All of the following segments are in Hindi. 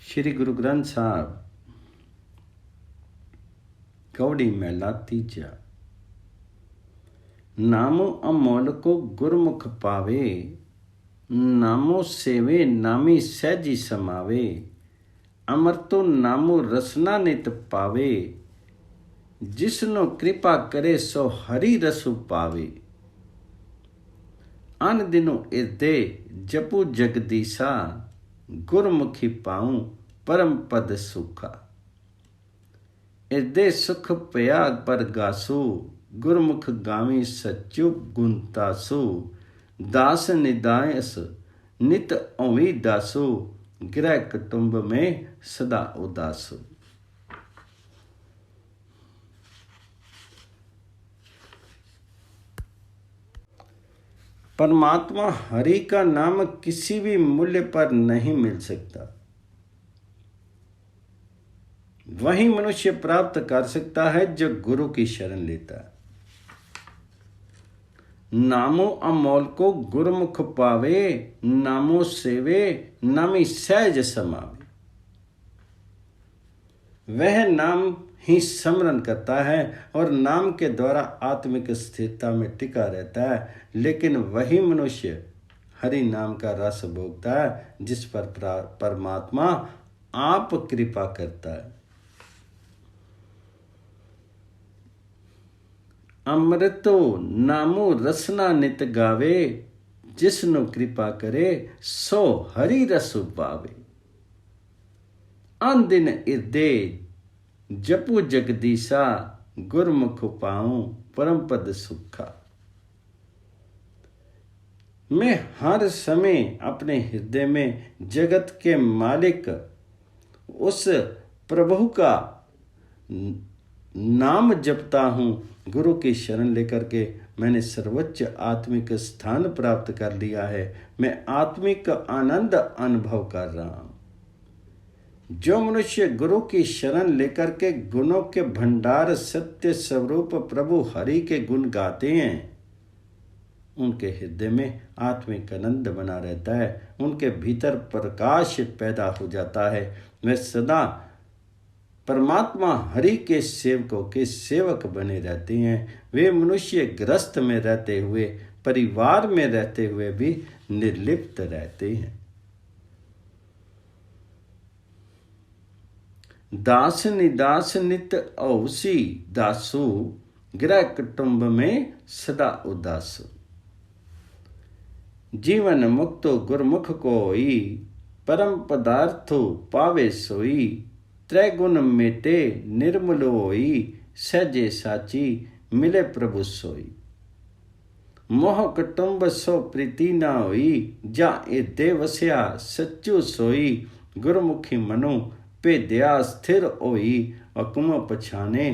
श्री गुरु ग्रंथ साहब कौड़ी महला तीजा। नामो अमोल को गुरमुख पावे, नामो सेवे नामी सहजी समावे। अमर तो नामो रसना नित पावे, जिसनो कृपा करे सो हरि रसु पावे। अन दिनो इर्दे जपू जगदीसा, गुरमुखी पाऊं परम पद सुखा। इर्दे सुख पया पर गासु, गुरमुख गावी सच्चु गुणतासु। दास निदायस नित ओवी दासु, गृह कुटुंब में सदा उदासु। परमात्मा हरि का नाम किसी भी मूल्य पर नहीं मिल सकता। वही मनुष्य प्राप्त कर सकता है जो गुरु की शरण लेता है। नामो अमोल को गुरमुख पावे, नामो सेवे नामी सहज समावे। वह नाम ही स्मरण करता है और नाम के द्वारा आत्मिक स्थिरता में टिका रहता है। लेकिन वही मनुष्य हरि नाम का रस भोगता है जिस पर परमात्मा आप कृपा करता है। अमृतो नामो रसना नित गावे, जिसनु कृपा करे सो हरि रसु पावे। अन दिन इर्दे जपू जगदीसा, गुरमुख पाऊं परम पद सुखा। मैं हर समय अपने हृदय में जगत के मालिक उस प्रभु का नाम जपता हूँ। गुरु की शरण लेकर के मैंने सर्वोच्च आत्मिक स्थान प्राप्त कर लिया है। मैं आत्मिक आनंद अनुभव कर रहा हूँ। जो मनुष्य गुरु की शरण लेकर के गुणों के भंडार सत्य स्वरूप प्रभु हरि के गुण गाते हैं, उनके हृदय में आत्मिक आनंद बना रहता है। उनके भीतर प्रकाश पैदा हो जाता है। वे सदा परमात्मा हरि के सेवकों के सेवक बने रहते हैं। वे मनुष्य गृहस्थ में रहते हुए, परिवार में रहते हुए भी निर्लिप्त रहते हैं। दास निदास नित औसी दासु, गृह कुटुंब में सदा उदासु। जीवन मुक्तो गुरमुख कोई, परम पदार्थो पावे सोई। त्रैगुण मेटे निर्मल होई, सहजे साची मिले प्रभु सोई। मोह कुटुंब सो प्रीति ना होई, जा इर्दे वस्या सच्चू सोई। गुरमुखी मनो भेद्या स्थिर होई, हुक्म पछाने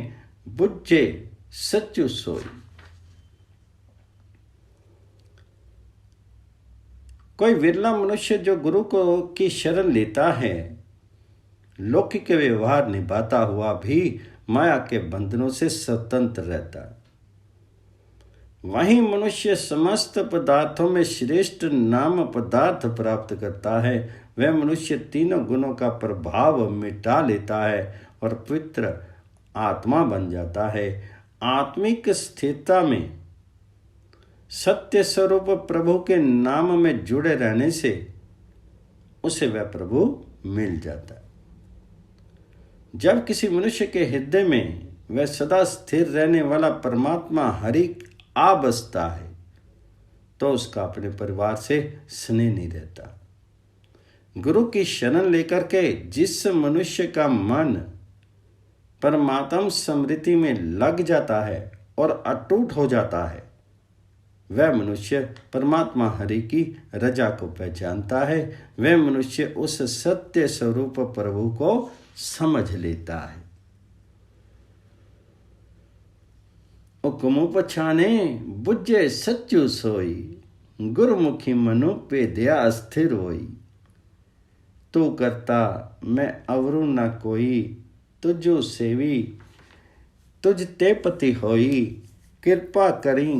बुझे सच्चू सोई। कोई विरला मनुष्य जो गुरु को की शरण लेता है, लौकिक व्यवहार निभाता हुआ भी माया के बंधनों से स्वतंत्र रहता है। वही मनुष्य समस्त पदार्थों में श्रेष्ठ नाम पदार्थ प्राप्त करता है। वह मनुष्य तीनों गुणों का प्रभाव मिटा लेता है और पवित्र आत्मा बन जाता है। आत्मिक स्थिरता में सत्य स्वरूप प्रभु के नाम में जुड़े रहने से उसे वह प्रभु मिल जाता है। जब किसी मनुष्य के हृदय में वह सदा स्थिर रहने वाला परमात्मा हरि आ बसता है, तो उसका अपने परिवार से स्नेह नहीं रहता। गुरु की शरण लेकर के जिस मनुष्य का मन परमात्म स्मृति में लग जाता है और अटूट हो जाता है, वह मनुष्य परमात्मा हरि की रजा को पहचानता है। वह मनुष्य उस सत्य स्वरूप प्रभु को समझ लेता है। हुक्म पछाने बुझे सच्चू सोई, गुरमुखी मनु भेद्या स्थिर होई। तू करता मैं अवरु न कोई, तुझो सेवी तुझ ते पति होई। कृपा करी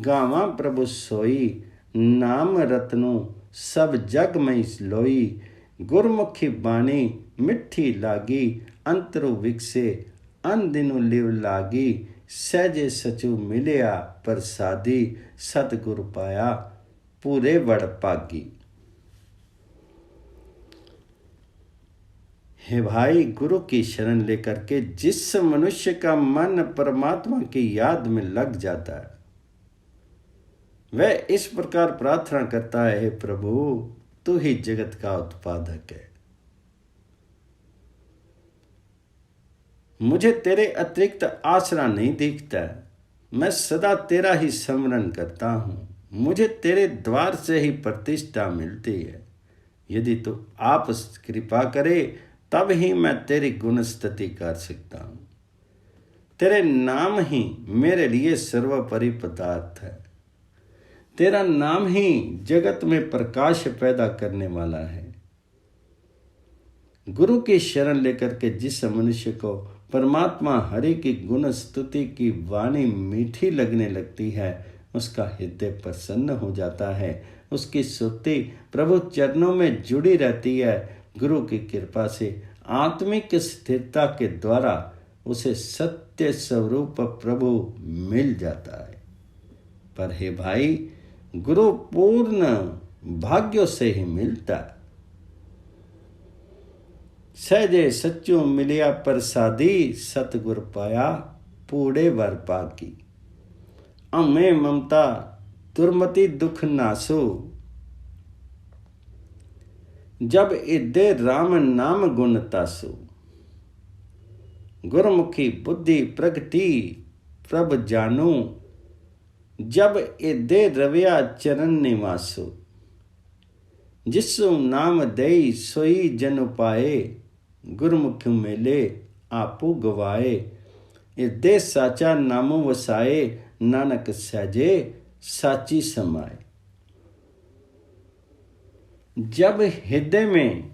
गावा प्रभु सोई, नाम रत्नो सब जग में लोई। गुरमुखी बाणी मिठी लागी, अंतरु विकसे अन दिनु लिव लागी, सहजे सचु मिलिया प्रसादी, सतगुरु पाया पूरे वड़ पागी। हे भाई, गुरु की शरण लेकर के जिस मनुष्य का मन परमात्मा की याद में लग जाता है, वह इस प्रकार प्रार्थना करता है, हे प्रभु तू ही जगत का उत्पादक है, मुझे तेरे अतिरिक्त आसरा नहीं दिखता, मैं सदा तेरा ही स्मरण करता हूँ, मुझे तेरे द्वार से ही प्रतिष्ठा मिलती है। यदि तू आप कृपा करे तब ही मैं तेरी गुण स्तुति कर सकता हूँ। तेरे नाम ही मेरे लिए सर्वोपरि पदार्थ है। तेरा नाम ही जगत में प्रकाश पैदा करने वाला है। गुरु की शरण लेकर के जिस मनुष्य को परमात्मा हरि की गुण स्तुति की वाणी मीठी लगने लगती है, उसका हृदय प्रसन्न हो जाता है, उसकी सुरती प्रभु चरणों में जुड़ी रहती है। गुरु की कृपा से आत्मिक स्थिरता के द्वारा उसे सत्य स्वरूप प्रभु मिल जाता है। पर हे भाई, गुरु पूर्ण भाग्यों से ही मिलता है। सहजे सच्चो मिलिया प्रसादी, सतगुर पाया पूरे वर पागी। अमे ममता दुर्मति दुख नासो, जब इदे राम नाम गुण तासो। गुरमुखी बुद्धि प्रगति प्रभ जानो, जब इदे रविया चरण निवासो। जिसु नाम दई सोई जन पाए, गुरमुख मेले आपू गवाए। इदे साचा नामो वसाए, नानक सहजे साची समाए। जब हृदय में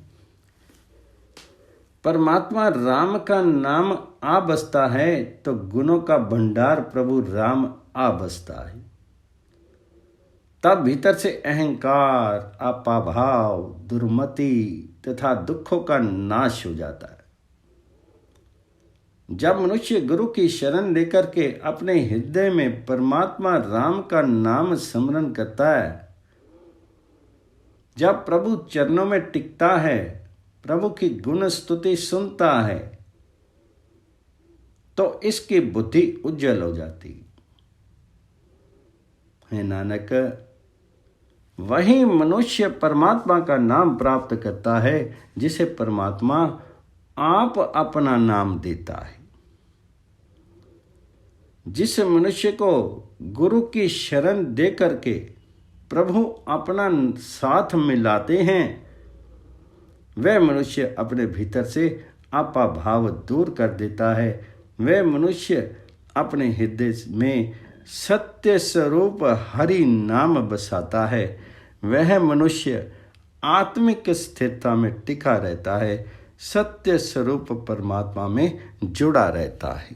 परमात्मा राम का नाम आ बसता है तो गुणों का भंडार प्रभु राम आ बसता है। तब भीतर से अहंकार, अपाभाव, दुर्मति तथा दुखों का नाश हो जाता है। जब मनुष्य गुरु की शरण लेकर के अपने हृदय में परमात्मा राम का नाम स्मरण करता है, जब प्रभु चरणों में टिकता है, प्रभु की गुण स्तुति सुनता है, तो इसकी बुद्धि उज्जवल हो जाती है। नानक, वही मनुष्य परमात्मा का नाम प्राप्त करता है जिसे परमात्मा आप अपना नाम देता है। जिस मनुष्य को गुरु की शरण दे करके प्रभु अपना साथ मिलाते हैं, वह मनुष्य अपने भीतर से आपा भाव दूर कर देता है। वह मनुष्य अपने हृदय में सत्य स्वरूप हरि नाम बसाता है। वह मनुष्य आत्मिक स्थिरता में टिका रहता है, सत्य स्वरूप परमात्मा में जुड़ा रहता है।